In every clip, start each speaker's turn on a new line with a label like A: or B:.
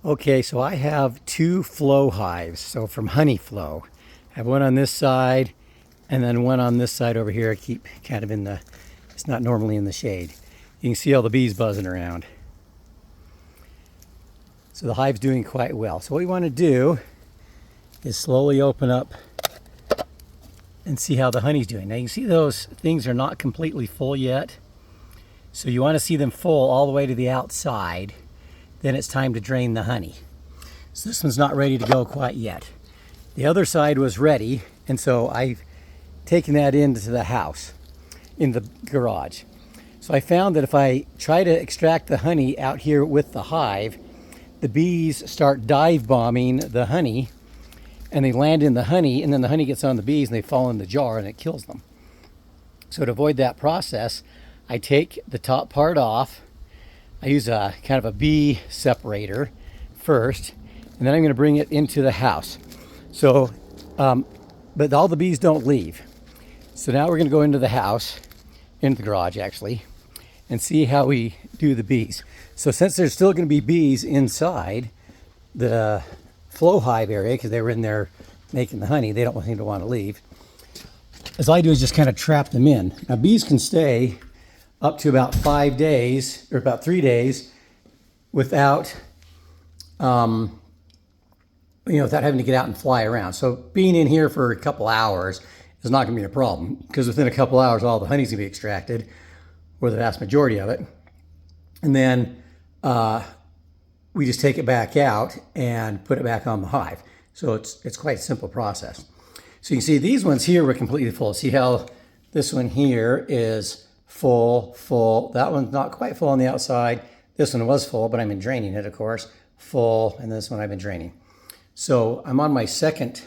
A: Okay, so I have two flow hives. So from Honey Flow, I have one on this side and then one on this side over here. I keep kind of in the, it's not normally in the shade. You can see all the bees buzzing around. So the hive's doing quite well. So what we want to do is slowly open up and see how the honey's doing. Now you can see those things are not completely full yet. So you want to see them full all the way to the outside. Then it's time to drain the honey. So this one's not ready to go quite yet. The other side was ready, and so I've taken that into the house, in the garage. So I found that if I try to extract the honey out here with the hive, the bees start dive bombing the honey, and they land in the honey, and then the honey gets on the bees and they fall in the jar and it kills them. So to avoid that process, I take the top part off. I use a kind of a bee separator first, and then I'm going to bring it into the house. So, but all the bees don't leave. So now we're going to go into the house, into the garage actually, and see how we do the bees. So since there's still going to be bees inside the Flow Hive area, because they were in there making the honey, they don't seem to want to leave. As I do is just kind of trap them in. Now bees can stay up to about 5 days, or about 3 days, without, without having to get out and fly around. So being in here for a couple hours is not going to be a problem, because within a couple hours, all the honey's going to be extracted, or the vast majority of it. And then we just take it back out and put it back on the hive. So it's quite a simple process. So you can see these ones here were completely full. See how this one here is full. That one's not quite full on the outside. This one was full, but I've been draining it, of course. Full, and this one I've been draining. So I'm on my second.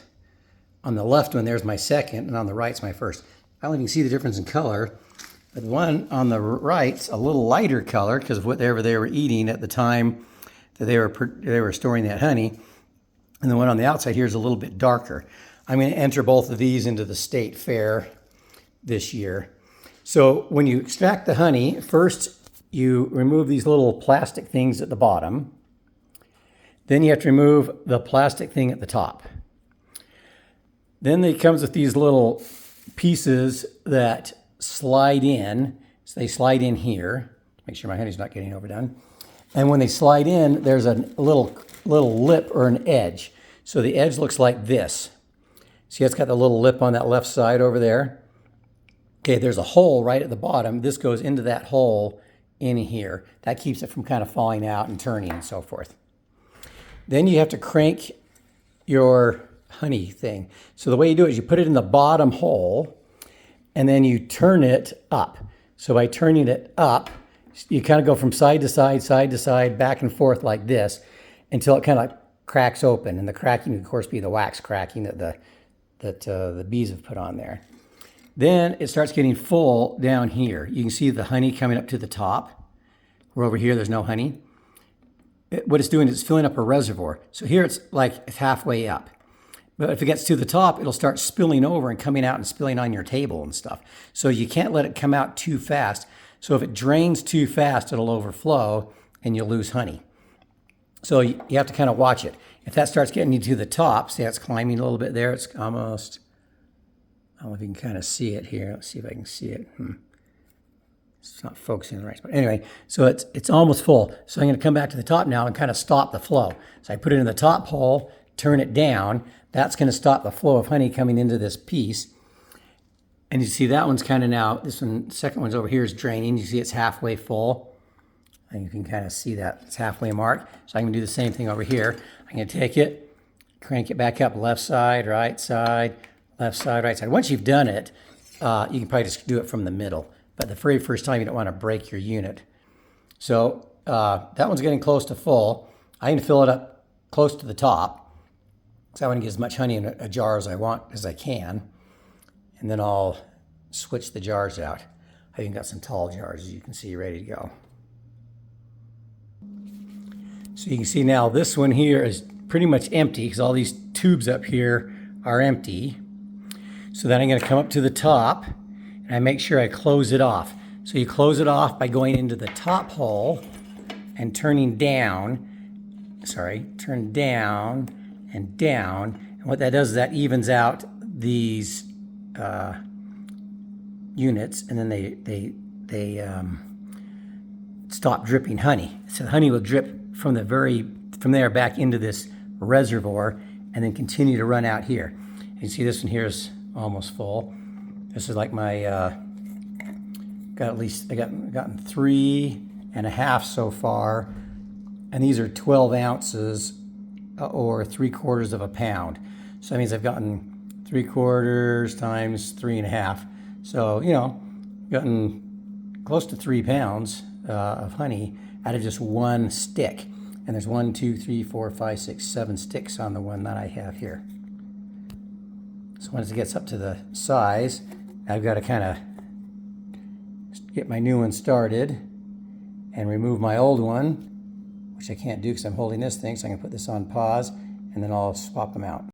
A: On the left one, there's my second, and on the right's my first. I don't know if you can see the difference in color, but the one on the right's a little lighter color because of whatever they were eating at the time that they were storing that honey. And the one on the outside here is a little bit darker. I'm going to enter both of these into the state fair this year. So when you extract the honey, first you remove these little plastic things at the bottom. Then you have to remove the plastic thing at the top. Then it comes with these little pieces that slide in. So they slide in here. Make sure my honey's not getting overdone. And when they slide in, there's a little lip or an edge. So the edge looks like this. See, it's got the little lip on that left side over there. Okay, there's a hole right at the bottom. This goes into that hole in here. That keeps it from kind of falling out and turning and so forth. Then you have to crank your honey thing. So the way you do it is you put it in the bottom hole and then you turn it up. So by turning it up, you kind of go from side to side, back and forth like this until it kind of cracks open. And the cracking would, of course, be the wax cracking that the bees have put on there. Then it starts getting full down here. You can see the honey coming up to the top. Where over here, there's no honey. What it's doing is it's filling up a reservoir. So here it's like it's halfway up. But if it gets to the top, it'll start spilling over and coming out and spilling on your table and stuff. So you can't let it come out too fast. So if it drains too fast, it'll overflow and you'll lose honey. So you have to kind of watch it. If that starts getting you to the top, see it's climbing a little bit there. It's almost, I don't know if you can kind of see it here. Let's see if I can see it. It's not focusing in the right spot. Anyway, so it's almost full. So I'm going to come back to the top now and kind of stop the flow. So I put it in the top hole, turn it down. That's going to stop the flow of honey coming into this piece. And you see that one's kind of now, this one, second one's over here is draining. You see it's halfway full. And you can kind of see that it's halfway marked. So I can do the same thing over here. I'm going to take it, crank it back up, left side, right side, left side, right side. Once you've done it, you can probably just do it from the middle. But the very first time, you don't want to break your unit. So that one's getting close to full. I can fill it up close to the top. So I want to get as much honey in a jar as I can. And then I'll switch the jars out. I even got some tall jars, as you can see, ready to go. So you can see now this one here is pretty much empty because all these tubes up here are empty. So then I'm going to come up to the top and I make sure I close it off. So you close it off by going into the top hole and turning down turn down and down. And what that does is that evens out these units, and then they stop dripping honey. So the honey will drip from there back into this reservoir, and then continue to run out here. You can see this one here is almost full. This is like my I gotten 3.5 so far, and these are 12 ounces or 3/4 of a pound. So that means I've gotten 3/4 times 3.5. So, you know, gotten close to 3 pounds of honey out of just one stick. And there's 1, 2, 3, 4, 5, 6, 7 sticks on the one that I have here. So once it gets up to the size, I've got to kind of get my new one started and remove my old one, which I can't do because I'm holding this thing, so I'm going to put this on pause, and then I'll swap them out.